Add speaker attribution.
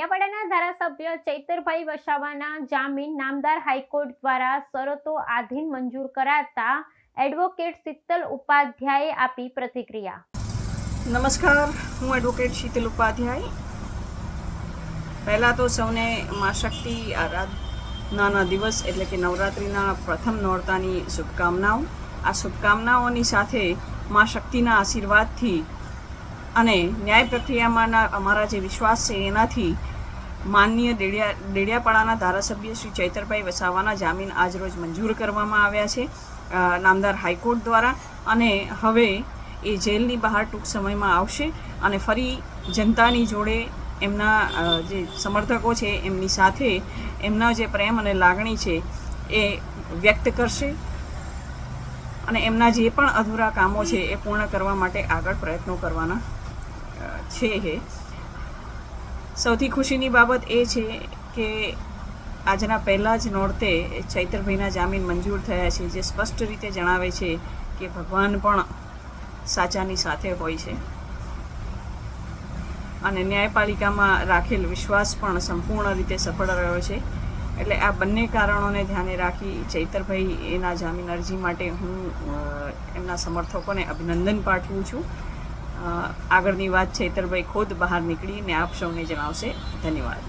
Speaker 1: ડેડિયાપાડાના ધારાસભ્ય ચૈતરભાઈ વસાવાના જામીન નામદાર હાઈકોર્ટ દ્વારા શરતો આધીન મંજૂર કરાતા એડવોકેટ શીતલ ઉપાધ્યાયે આપી પ્રતિક્રિયા।
Speaker 2: નમસ્કાર, હું એડવોકેટ શીતલ ઉપાધ્યાય। પહેલાં તો સૌને મા શક્તિ આરાધનાના દિવસ એટલે કે નવરાત્રિના પ્રથમ નોરતાની શુભકામનાઓ। આ શુભકામનાઓની સાથે મા શક્તિના આશીર્વાદથી અને ન્યાય પ્રક્રિયામાંના અમારા જે વિશ્વાસ છે એનાથી માનનીય ડેડિયાપાડાના ધારાસભ્ય શ્રી ચૈતરભાઈ વસાવાના જામીન આજરોજ મંજૂર કરવામાં આવ્યા છે નામદાર હાઈકોર્ટ દ્વારા। અને હવે એ જેલની બહાર ટૂંક સમયમાં આવશે અને ફરી જનતાની જોડે એમના જે સમર્થકો છે એમની સાથે એમના જે પ્રેમ અને લાગણી છે એ વ્યક્ત કરશે અને એમના જે પણ અધૂરા કામો છે એ પૂર્ણ કરવા માટે આગળ પ્રયત્નો કરવાના છે। સૌથી ખુશીની બાબત એ છે કે આજના પહેલાં જ નોરતે ચૈતરભાઈના જામીન મંજૂર થયા છે, જે સ્પષ્ટ રીતે જણાવે છે કે ભગવાન પણ સાચાની સાથે હોય છે અને ન્યાયપાલિકામાં રાખેલ વિશ્વાસ પણ સંપૂર્ણ રીતે સફળ રહ્યો છે। એટલે આ બંને કારણોને ધ્યાને રાખી ચૈતરભાઈ એના જામીન અરજી માટે હું એમના સમર્થકોને અભિનંદન પાઠવું છું। આગળની વાત ચૈતરભાઈ ખુદ બહાર નીકળીને આપ સૌને જણાવશે। ધન્યવાદ।